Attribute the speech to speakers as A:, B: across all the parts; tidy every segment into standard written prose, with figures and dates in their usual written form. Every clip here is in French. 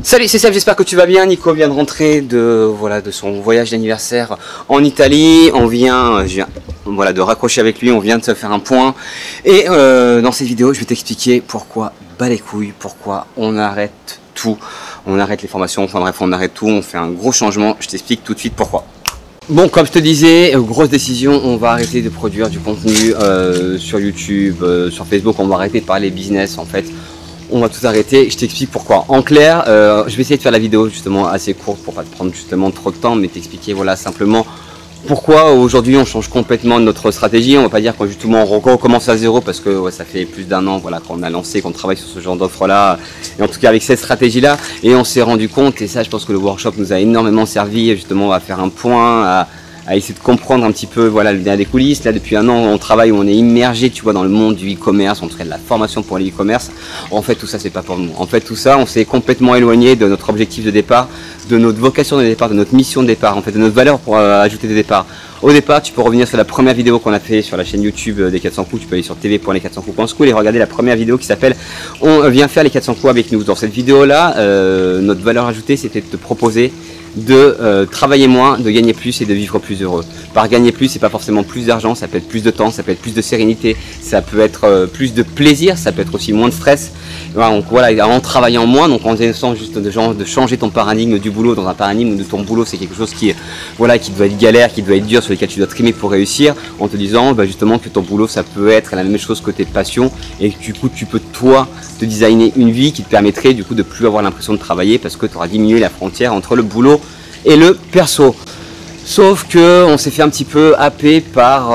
A: Salut, c'est Seb, j'espère que tu vas bien. Nico vient de rentrer de son voyage d'anniversaire en Italie. Je viens de raccrocher avec lui, on vient de se faire un point. Et dans cette vidéo, je vais t'expliquer pourquoi bas les couilles, pourquoi on arrête tout. On arrête les formations, enfin bref, on arrête tout, on fait un gros changement. Je t'explique tout de suite pourquoi. Bon, comme je te disais, grosse décision, on va arrêter de produire du contenu sur YouTube, sur Facebook, on va arrêter de parler business en fait. On va tout arrêter, je t'explique pourquoi. En clair, je vais essayer de faire la vidéo justement assez courte pour pas te prendre justement trop de temps, mais t'expliquer voilà simplement pourquoi aujourd'hui on change complètement notre stratégie. On va pas dire qu'on justement on recommence à zéro parce que ouais, ça fait plus d'un an voilà, qu'on a lancé, qu'on travaille sur ce genre d'offre là, et en tout cas avec cette stratégie là, et on s'est rendu compte, et ça je pense que le workshop nous a énormément servi, justement on va faire un point à essayer de comprendre un petit peu voilà le dernier des coulisses. Là depuis un an on travaille, on est immergé tu vois dans le monde du e-commerce, on fait de la formation pour l'e-commerce. En fait tout ça c'est pas pour nous, en fait tout ça on s'est complètement éloigné de notre objectif de départ, de notre vocation de départ, de notre mission de départ, en fait de notre valeur pour ajouter des départs. Au départ tu peux revenir sur la première vidéo qu'on a fait sur la chaîne YouTube des 400 coups, tu peux aller sur tv.les400coups.school et regarder la première vidéo qui s'appelle on vient faire les 400 coups avec nous. Dans cette vidéo là notre valeur ajoutée c'était de te proposer de travailler moins, de gagner plus et de vivre plus heureux. Par gagner plus, c'est pas forcément plus d'argent, ça peut être plus de temps, ça peut être plus de sérénité, ça peut être plus de plaisir, ça peut être aussi moins de stress. Donc voilà, en travaillant moins, donc en essayant juste de changer ton paradigme du boulot dans un paradigme de ton boulot, c'est quelque chose qui voilà, qui doit être galère, qui doit être dur, sur lequel tu dois trimer pour réussir, en te disant bah, justement que ton boulot ça peut être la même chose que tes passions, et que du coup tu peux toi te designer une vie qui te permettrait du coup de plus avoir l'impression de travailler parce que tu auras diminué la frontière entre le boulot et le perso. Sauf que on s'est fait un petit peu happer par,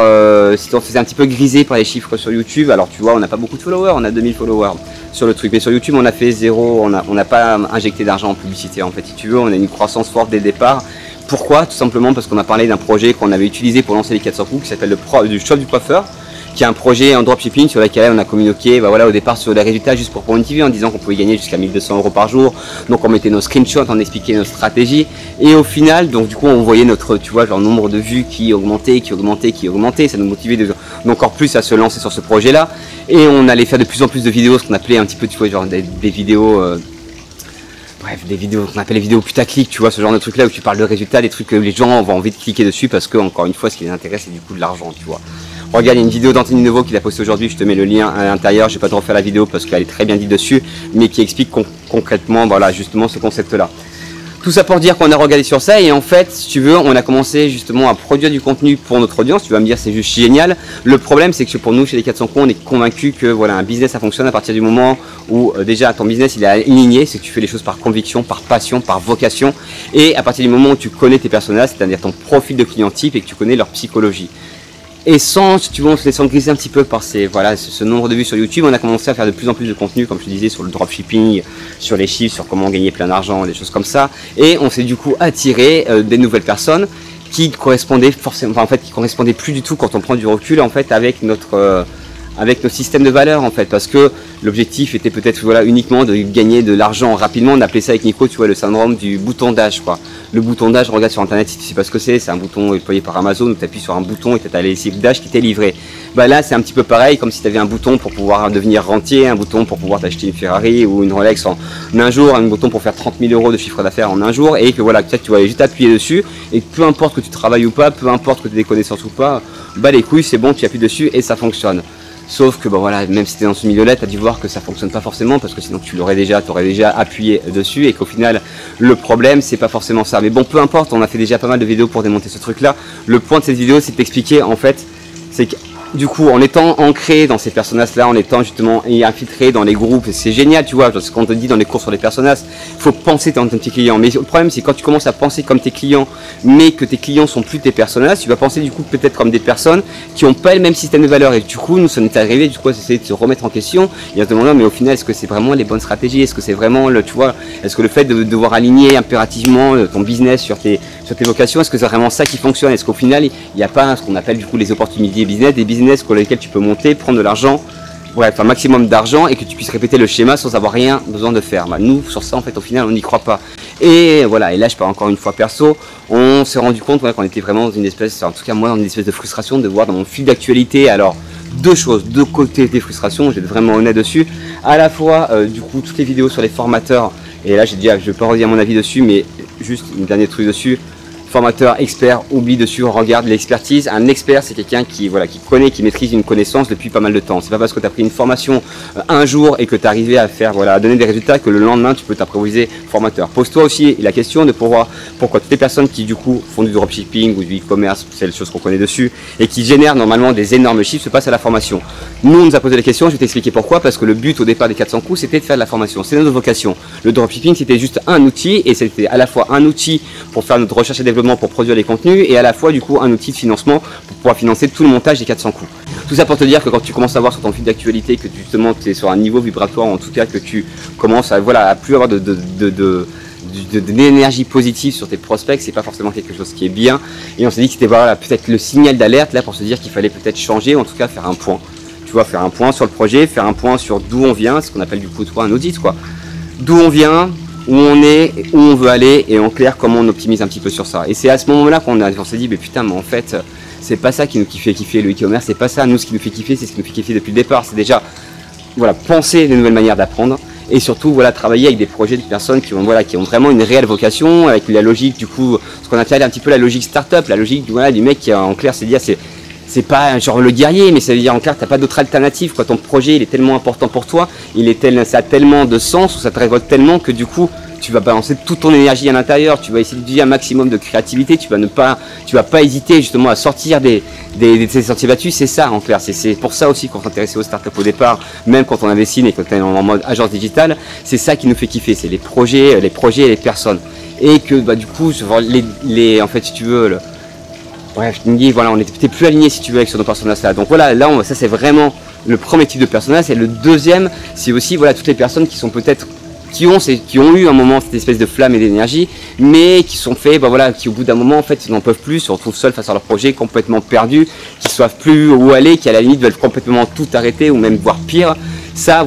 A: si on se faisait un petit peu griser par les chiffres sur YouTube. Alors tu vois, on n'a pas beaucoup de followers, on a 2000 followers sur le truc, mais sur YouTube on a fait zéro, on n'a pas injecté d'argent en publicité en fait. Si tu veux, on a une croissance forte dès le départ. Pourquoi? Tout simplement parce qu'on a parlé d'un projet qu'on avait utilisé pour lancer les 400 coups qui s'appelle le shop du coiffeur, qui est un projet en dropshipping sur lequel on a communiqué bah voilà, au départ sur les résultats juste pour motiver en disant qu'on pouvait gagner jusqu'à 1200 € par jour. Donc on mettait nos screenshots, on expliquait notre stratégie, et au final donc du coup on voyait notre tu vois genre nombre de vues qui augmentait, ça nous motivait encore plus à se lancer sur ce projet là, et on allait faire de plus en plus de vidéos, ce qu'on appelait un petit peu tu vois genre des vidéos bref, des vidéos qu'on appelle les vidéos putaclic, tu vois, ce genre de trucs là où tu parles de résultats, des trucs que les gens ont envie de cliquer dessus parce que encore une fois ce qui les intéresse c'est du coup de l'argent, tu vois. Regarde, il y a une vidéo d'Anthony Nouveau qu'il a postée aujourd'hui, je te mets le lien à l'intérieur, je vais pas te refaire la vidéo parce qu'elle est très bien dite dessus, mais qui explique concrètement voilà justement ce concept là. Tout ça pour dire qu'on a regardé sur ça, et en fait si tu veux on a commencé justement à produire du contenu pour notre audience. Tu vas me dire c'est juste génial. Le problème c'est que pour nous chez les 400 coups on est convaincu que voilà un business ça fonctionne à partir du moment où déjà ton business il est aligné, c'est que tu fais les choses par conviction, par passion, par vocation, et à partir du moment où tu connais tes personnages, c'est-à-dire ton profil de client type, et que tu connais leur psychologie. Et sans, si tu veux, on se laissant griser un petit peu par ce nombre de vues sur YouTube, on a commencé à faire de plus en plus de contenu, comme je te disais, sur le dropshipping, sur les chiffres, sur comment gagner plein d'argent, des choses comme ça. Et on s'est du coup attiré des nouvelles personnes qui correspondaient forcément, enfin, en fait, qui correspondaient plus du tout quand on prend du recul en fait avec avec nos systèmes de valeurs en fait, parce que l'objectif était peut-être voilà uniquement de gagner de l'argent rapidement. On appelait ça avec Nico, tu vois, le syndrome du bouton d'âge quoi. Le bouton d'âge, regarde sur internet si tu sais pas ce que c'est un bouton déployé par Amazon où tu appuies sur un bouton et tu as les cibles d'âge qui t'est livré. Bah là c'est un petit peu pareil, comme si tu avais un bouton pour pouvoir devenir rentier, un bouton pour pouvoir t'acheter une Ferrari ou une Rolex en un jour, un bouton pour faire 30 000 € de chiffre d'affaires en un jour, et que voilà peut-être tu vas juste appuyer dessus, et peu importe que tu travailles ou pas, peu importe que tu aies des connaissances ou pas, bah les couilles c'est bon, tu appuies dessus et ça fonctionne. Sauf que bon voilà, même si tu es dans ce milieu-là, tu as dû voir que ça fonctionne pas forcément, parce que sinon tu l'aurais déjà, t'aurais déjà appuyé dessus, et qu'au final le problème c'est pas forcément ça. Mais bon, peu importe, on a fait déjà pas mal de vidéos pour démonter ce truc-là. Le point de cette vidéo c'est de t'expliquer en fait, c'est que du coup en étant ancré dans ces personnages-là, en étant justement infiltré dans les groupes, c'est génial, tu vois, ce qu'on te dit dans les cours sur les personnages, il faut penser dans tes clients. Mais le problème c'est quand tu commences à penser comme tes clients, mais que tes clients sont plus tes personnages, tu vas penser du coup peut-être comme des personnes qui n'ont pas le même système de valeurs. Et du coup nous ça nous est arrivé du coup à essayer de se remettre en question et à se demander mais au final est-ce que c'est vraiment les bonnes stratégies, est-ce que c'est vraiment le, tu vois, est-ce que le fait de devoir aligner impérativement ton business sur tes vocations, est-ce que c'est vraiment ça qui fonctionne, est-ce qu'au final il n'y a pas ce qu'on appelle du coup les opportunités business, des business sur lesquels tu peux monter, prendre de l'argent, bref un maximum d'argent, et que tu puisses répéter le schéma sans avoir rien besoin de faire. Bah, nous sur ça en fait au final on n'y croit pas, et voilà. Et là je parle encore une fois perso, on s'est rendu compte qu'on était vraiment dans une espèce, en tout cas moi dans une espèce de frustration de voir dans mon fil d'actualité, alors deux choses, deux côtés des frustrations, je vais être vraiment honnête dessus, à la fois du coup toutes les vidéos sur les formateurs Et là, je vais pas redire mon avis dessus, mais juste un dernier truc dessus. Formateur, expert, oublie dessus, regarde l'expertise. Un expert, c'est quelqu'un qui connaît, qui maîtrise une connaissance depuis pas mal de temps. C'est pas parce que tu as pris une formation un jour et que tu es arrivé à faire, à donner des résultats que le lendemain tu peux t'improviser formateur. Pose-toi aussi la question de pourquoi toutes les personnes qui du coup font du dropshipping ou du e-commerce, c'est les choses qu'on connaît dessus, et qui génèrent normalement des énormes chiffres, se passent à la formation. Nous, on nous a posé la question, je vais t'expliquer pourquoi, parce que le but au départ des 400 coups, c'était de faire de la formation. C'est notre vocation. Le dropshipping, c'était juste un outil, et c'était à la fois un outil pour faire notre recherche et développement, pour produire les contenus, et à la fois du coup un outil de financement pour pouvoir financer tout le montage des 400 coups. Tout ça pour te dire que quand tu commences à voir sur ton fil d'actualité que justement tu es sur un niveau vibratoire, en tout cas que tu commences à plus avoir de l'énergie positive sur tes prospects, c'est pas forcément quelque chose qui est bien, et on s'est dit que c'était peut-être le signal d'alerte là pour se dire qu'il fallait peut-être changer, en tout cas faire un point, tu vois, faire un point sur le projet, faire un point sur d'où on vient, ce qu'on appelle du coup un audit quoi, d'où on vient, où on est, où on veut aller, et en clair comment on optimise un petit peu sur ça. Et c'est à ce moment-là qu'on s'est dit, mais putain, mais en fait, c'est pas ça qui nous fait kiffer le e-commerce, c'est pas ça, nous, ce qui nous fait kiffer, c'est ce qui nous fait kiffer depuis le départ, c'est déjà, penser de nouvelles manières d'apprendre, et surtout, travailler avec des projets de personnes qui ont vraiment une réelle vocation, avec la logique, du coup, ce qu'on appelle un petit peu la logique start-up, la logique, du mec qui, en clair, c'est dire, c'est pas genre le guerrier, mais ça veut dire en clair, t'as pas d'autre alternative, quoi. Ton projet, il est tellement important pour toi, ça a tellement de sens, ou ça te révolte tellement que du coup, tu vas balancer toute ton énergie à l'intérieur, tu vas essayer d'utiliser un maximum de créativité, tu vas pas hésiter justement à sortir de ces sentiers battus, c'est ça en clair, c'est pour ça aussi qu'on s'intéressait aux startups au départ, même quand on investit et quand on est en mode agence digitale, c'est ça qui nous fait kiffer, c'est les projets et les personnes. Et que du coup, en fait, si tu veux, bref, je me dis, on n'était plus aligné si tu veux avec sur nos personnages là. Donc voilà, là, ça c'est vraiment le premier type de personnage. Et le deuxième, c'est aussi toutes les personnes qui sont peut-être, qui ont eu un moment cette espèce de flamme et d'énergie, mais qui sont faits, qui au bout d'un moment en fait ils n'en peuvent plus, se retrouvent seuls face à leur projet, complètement perdus, qui ne savent plus où aller, qui à la limite veulent complètement tout arrêter ou même voire pire. Ça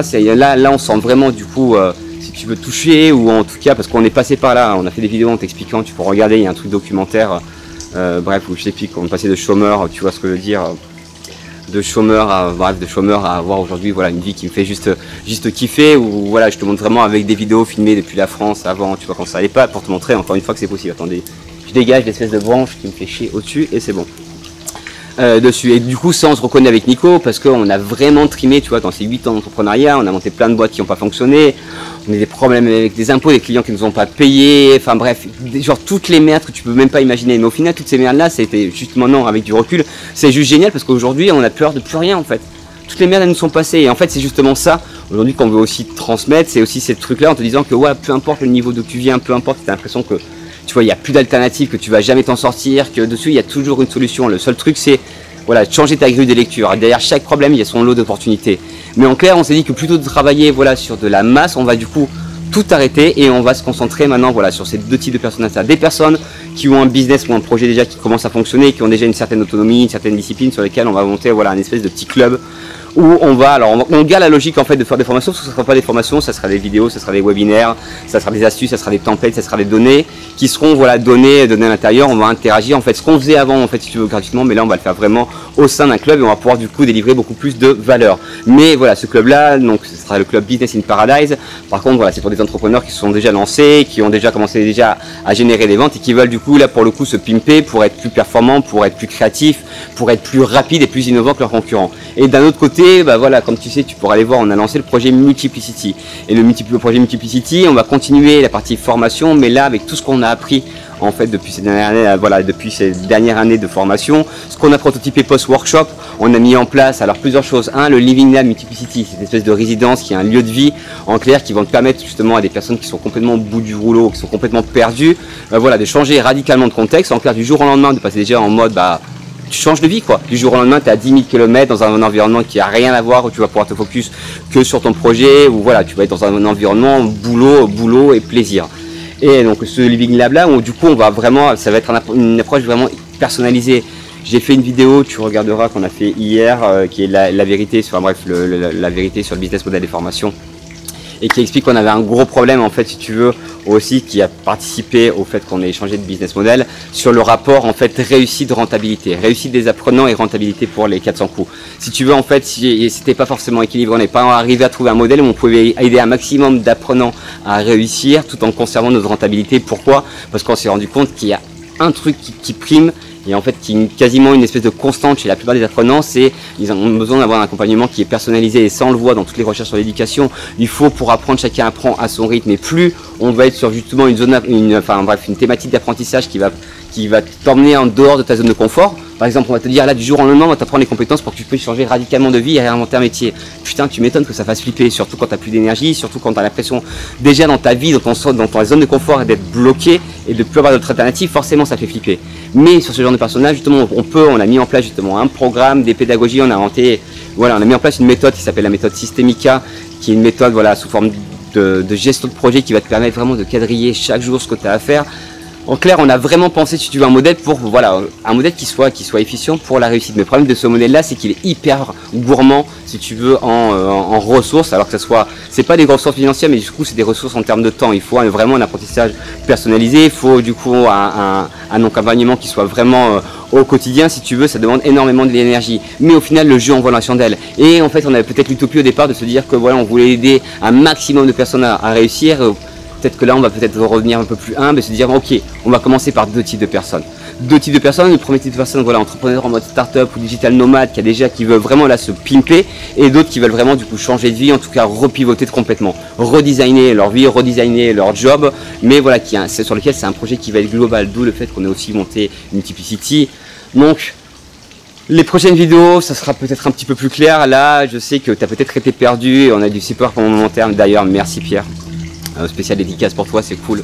A: c'est là on sent vraiment du coup. Si tu veux toucher, ou en tout cas parce qu'on est passé par là, on a fait des vidéos en t'expliquant, tu peux regarder, il y a un truc documentaire. Bref, où je t'explique qu'on est passé de chômeur, tu vois ce que je veux dire, de chômeur à avoir aujourd'hui une vie qui me fait juste kiffer, où je te montre vraiment avec des vidéos filmées depuis la France avant, tu vois, quand ça allait pas, pour te montrer encore une fois que c'est possible. Attendez, je dégage l'espèce de branche qui me fait chier au-dessus et c'est bon. Dessus, et du coup ça on se reconnaît avec Nico parce qu'on a vraiment trimé, tu vois, dans ces 8 ans d'entrepreneuriat, on a monté plein de boîtes qui n'ont pas fonctionné, on a des problèmes avec des impôts, des clients qui ne nous ont pas payé, enfin bref, genre toutes les merdes que tu peux même pas imaginer, mais au final toutes ces merdes là, ça a été juste maintenant avec du recul, c'est juste génial parce qu'aujourd'hui on a peur de plus rien en fait. Toutes les merdes elles nous sont passées, et en fait c'est justement ça aujourd'hui qu'on veut aussi transmettre, c'est aussi ces trucs là en te disant que peu importe le niveau d'où tu viens, peu importe, tu as l'impression que tu vois, il n'y a plus d'alternative, que tu vas jamais t'en sortir, que dessus il y a toujours une solution. Le seul truc c'est changer ta grille de lecture. Et derrière chaque problème il y a son lot d'opportunités. Mais en clair on s'est dit que plutôt de travailler sur de la masse, on va du coup tout arrêter et on va se concentrer maintenant sur ces deux types de personnes. Des personnes qui ont un business ou un projet déjà qui commence à fonctionner, qui ont déjà une certaine autonomie, une certaine discipline sur lesquelles on va monter un espèce de petit club où on garde la logique en fait de faire des formations, parce que ce ne sera pas des formations, ça sera des vidéos, ça sera des webinaires, ça sera des astuces, ça sera des templates, ça sera des données qui seront données à l'intérieur, on va interagir en fait ce qu'on faisait avant en fait si tu veux gratuitement, mais là on va le faire vraiment au sein d'un club et on va pouvoir du coup délivrer beaucoup plus de valeur. Mais ce club là, donc ce sera le club Business in Paradise. Par contre c'est pour des entrepreneurs qui se sont déjà lancés, qui ont déjà commencé à générer des ventes et qui veulent du coup là pour le coup se pimper pour être plus performants, pour être plus créatifs, pour être plus rapides et plus innovants que leurs concurrents. Et d'un autre côté, comme tu sais, tu pourras aller voir, on a lancé le projet Multiplicity. Et le projet Multiplicity, on va continuer la partie formation, mais là avec tout ce qu'on a appris en fait depuis ces dernières années de formation, ce qu'on a prototypé post-workshop, on a mis en place plusieurs choses. Le Living Lab Multiplicity, c'est une espèce de résidence qui est un lieu de vie en clair qui vont te permettre justement à des personnes qui sont complètement au bout du rouleau, qui sont complètement perdues, de changer radicalement de contexte, en clair du jour au lendemain, de passer déjà en mode tu changes de vie quoi. Du jour au lendemain, tu es à 10 000 km dans un environnement qui a rien à voir, où tu vas pouvoir te focus que sur ton projet, où tu vas être dans un environnement boulot et plaisir. Et donc ce Living Lab là, où du coup ça va être une approche vraiment personnalisée. J'ai fait une vidéo, tu regarderas, qu'on a fait hier, qui est la vérité sur la vérité sur le business model des formations. et qui explique qu'on avait un gros problème en fait si tu veux aussi, qui a participé au fait qu'on ait changé de business model sur le rapport en fait réussite rentabilité, réussite des apprenants et rentabilité pour les 400 coups. Si tu veux en fait, si c'était pas forcément équilibré, on n'est pas arrivé à trouver un modèle où on pouvait aider un maximum d'apprenants à réussir tout en conservant notre rentabilité. Pourquoi? Parce qu'on s'est rendu compte qu'il y a un truc qui prime et en fait qui est quasiment une espèce de constante chez la plupart des apprenants, c'est ils ont besoin d'avoir un accompagnement qui est personnalisé, et ça on le voit dans toutes les recherches sur l'éducation. Il faut, pour apprendre, chacun apprend à son rythme, et plus on va être sur justement une zone, une thématique d'apprentissage qui va t'emmener en dehors de ta zone de confort. Par exemple, on va te dire là du jour au lendemain, on va t'apprendre les compétences pour que tu puisses changer radicalement de vie et réinventer un métier. Putain, tu m'étonnes que ça fasse flipper, surtout quand tu n'as plus d'énergie, surtout quand tu as l'impression déjà dans ta vie, dans ta zone de confort, d'être bloqué et de plus avoir d'autres alternatives. Forcément, ça fait flipper. Mais sur ce genre de personnage, justement, on a mis en place justement un programme, des pédagogies, on a mis en place une méthode qui s'appelle la méthode Systemica, qui est une méthode sous forme de gestion de projet qui va te permettre vraiment de quadriller chaque jour ce que tu as à faire. En clair, on a vraiment pensé, si tu veux, un modèle pour, un modèle qui soit efficient pour la réussite. Mais le problème de ce modèle-là, c'est qu'il est hyper gourmand, si tu veux, en ressources, alors que c'est pas des ressources financières, mais du coup, c'est des ressources en termes de temps. Il faut vraiment un apprentissage personnalisé, il faut du coup un accompagnement qui soit vraiment au quotidien, si tu veux. Ça demande énormément de l'énergie. Mais au final, le jeu en vaut la chandelle. Et en fait, on avait peut-être l'utopie au départ de se dire que on voulait aider un maximum de personnes à réussir. Peut-être que là, on va peut-être revenir un peu plus humble et se dire, ok, on va commencer par deux types de personnes. Deux types de personnes. Le premier type de personnes, entrepreneur en mode start-up ou digital nomade, qui veulent vraiment là se pimper, et d'autres qui veulent vraiment du coup changer de vie, en tout cas repivoter complètement, redesigner leur vie, redesigner leur job, mais c'est sur lequel c'est un projet qui va être global, d'où le fait qu'on ait aussi monté Multiplicity. Donc, les prochaines vidéos, ça sera peut-être un petit peu plus clair. Là, je sais que tu as peut-être été perdu et on a du support pour le long terme. D'ailleurs, merci Pierre. Spécial dédicace pour toi, c'est cool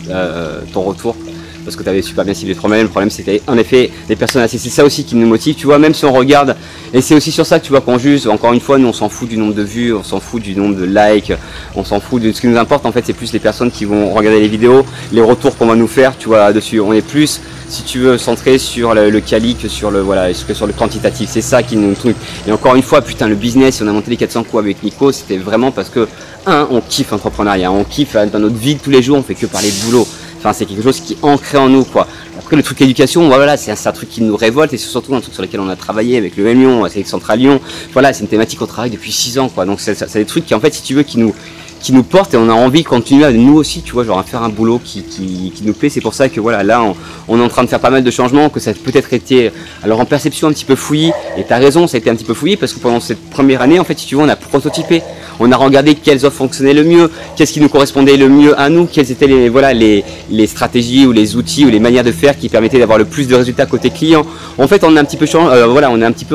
A: ton retour, parce que tu avais super bien ciblé le problème. Le problème, c'était en effet les personnes assises. C'est ça aussi qui nous motive, tu vois, même si on regarde, et c'est aussi sur ça que tu vois qu'on juge. Encore une fois, nous on s'en fout du nombre de vues, on s'en fout du nombre de likes, on s'en fout de ce qui nous importe. En fait, c'est plus les personnes qui vont regarder les vidéos, les retours qu'on va nous faire, tu vois, dessus. On est plus, si tu veux, centré sur le quali que sur le quantitatif. C'est ça qui nous truc. Et encore une fois, putain, le business, si on a monté les 400 coups avec Nico, c'était vraiment parce que on kiffe l'entrepreneuriat, on kiffe dans notre vie de tous les jours, on fait que parler de boulot. Enfin, c'est quelque chose qui est ancré en nous, quoi. Après, le truc éducation, c'est un truc qui nous révolte, et c'est surtout un truc sur lequel on a travaillé avec le M Lyon, avec Central Lyon. C'est une thématique qu'on travaille depuis 6 ans, quoi. Donc, c'est des trucs qui, en fait, si tu veux, qui nous portent, et on a envie de continuer à nous aussi, tu vois, à faire un boulot qui nous plaît. C'est pour ça que là, on est en train de faire pas mal de changements, que ça a peut-être été, alors en perception, un petit peu fouillis, et tu as raison, ça a été un petit peu fouillis, parce que pendant cette première année, en fait, si tu veux, on a prototypé. On a regardé quelles offres fonctionnaient le mieux, qu'est-ce qui nous correspondait le mieux à nous, quelles étaient les stratégies ou les outils ou les manières de faire qui permettaient d'avoir le plus de résultats côté client. En fait, on a un petit peu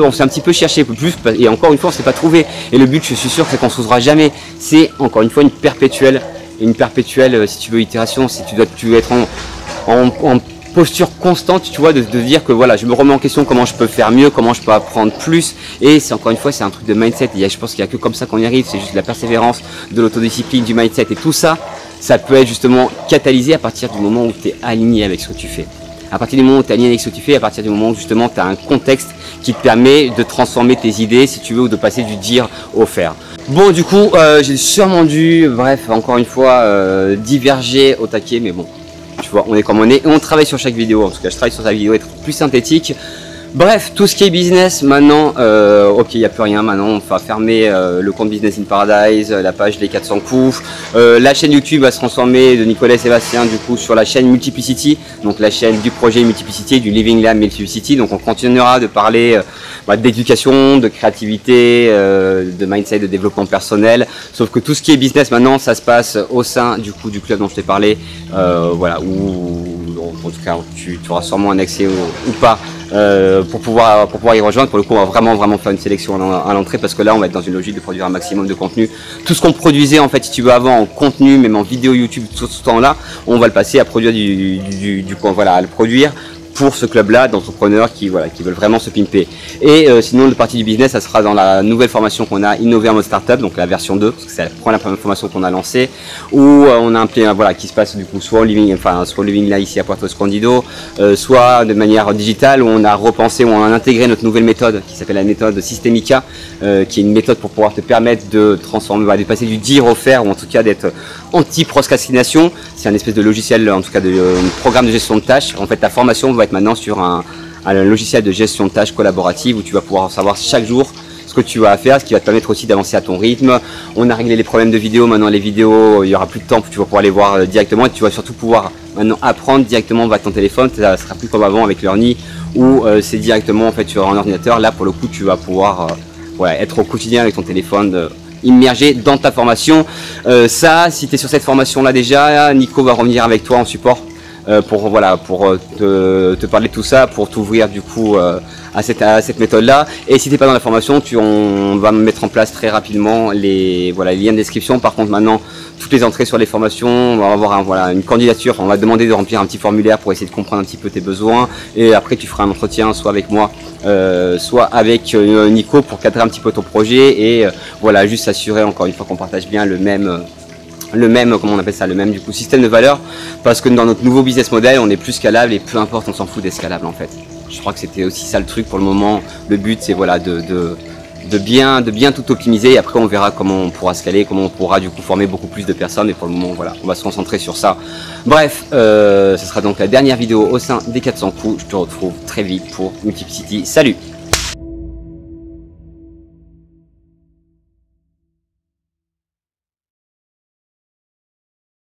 A: on s'est un petit peu cherché plus, et encore une fois, on s'est pas trouvé. Et le but, je suis sûr, c'est qu'on se trouvera jamais. C'est encore une fois une perpétuelle, si tu veux, itération. Si tu veux être en posture constante, tu vois, de dire que je me remets en question, comment je peux faire mieux, comment je peux apprendre plus. Et c'est encore une fois, c'est un truc de mindset. Je pense qu'il n'y a que comme ça qu'on y arrive. C'est juste de la persévérance, de l'autodiscipline, du mindset, et tout ça, ça peut être justement catalysé à partir du moment où tu es aligné avec ce que tu fais. À partir du moment où tu es aligné avec ce que tu fais, à partir du moment où justement tu as un contexte qui te permet de transformer tes idées, si tu veux, ou de passer du dire au faire. Bon, du coup, j'ai sûrement dû, encore une fois, diverger au taquet, mais bon. Tu vois, on est comme on est, et on travaille sur chaque vidéo. En tout cas, je travaille sur sa vidéo, être plus synthétique. Bref, tout ce qui est business, maintenant, ok, il n'y a plus rien. Maintenant, on va fermer le compte Business in Paradise, la page Les 400 coups. La chaîne YouTube va se transformer de Nicolas et Sébastien, du coup, sur la chaîne Multiplicity, donc la chaîne du projet Multiplicity, du Living Lab Multiplicity. Donc, on continuera de parler d'éducation, de créativité, de mindset, de développement personnel. Sauf que tout ce qui est business, maintenant, ça se passe au sein du club dont je t'ai parlé, où en tout cas, tu auras sûrement un accès ou pas. Pour pouvoir y rejoindre. Pour le coup, on va vraiment faire une sélection à l'entrée, parce que là on va être dans une logique de produire un maximum de contenu. Tout ce qu'on produisait en fait, si tu veux, avant en contenu, même en vidéo YouTube, tout ce temps là, on va le passer à produire à le produire pour ce club-là d'entrepreneurs qui veulent vraiment se pimper. Et sinon, le partie du business, ça sera dans la nouvelle formation qu'on a, Innover en mode startup, donc la version 2, parce que c'est la première formation qu'on a lancée, où on a un plan qui se passe du coup soit au living là ici à Puerto Escondido, soit de manière digitale, où on a repensé, où on a intégré notre nouvelle méthode qui s'appelle la méthode Systemica, qui est une méthode pour pouvoir te permettre de transformer, de passer du dire au faire, ou en tout cas d'être anti-procrastination. C'est un espèce de logiciel, en tout cas de programme de gestion de tâches. En fait, ta formation va être maintenant sur un logiciel de gestion de tâches collaborative où tu vas pouvoir savoir chaque jour ce que tu vas faire, ce qui va te permettre aussi d'avancer à ton rythme. On a réglé les problèmes de vidéo, maintenant les vidéos, il y aura plus de temps, tu vas pouvoir les voir directement et tu vas surtout pouvoir maintenant apprendre directement avec ton téléphone. Ça sera plus comme avant avec Learny où c'est directement en fait sur un ordinateur. Là pour le coup tu vas pouvoir être au quotidien avec ton téléphone. Immergé dans ta formation. Si tu es sur cette formation là déjà, Nico va revenir avec toi en support pour te parler de tout ça, pour t'ouvrir du coup à cette méthode là. Et si tu n'es pas dans la formation, on va mettre en place très rapidement les liens de description. Par contre maintenant toutes les entrées sur les formations, on va avoir une candidature, on va te demander de remplir un petit formulaire pour essayer de comprendre un petit peu tes besoins et après tu feras un entretien soit avec moi soit avec Nico pour cadrer un petit peu ton projet et juste s'assurer encore une fois qu'on partage bien le même comment on appelle ça, le même du coup système de valeur, parce que dans notre nouveau business model on est plus scalable et peu importe, on s'en fout d'être scalable en fait. Je crois que c'était aussi ça le truc pour le moment. Le but c'est de bien tout optimiser et après on verra comment on pourra scaler, comment on pourra du coup former beaucoup plus de personnes, et pour le moment on va se concentrer sur ça. Bref, ce sera donc la dernière vidéo au sein des 400 coups. Je te retrouve très vite pour Multiplicity. Salut!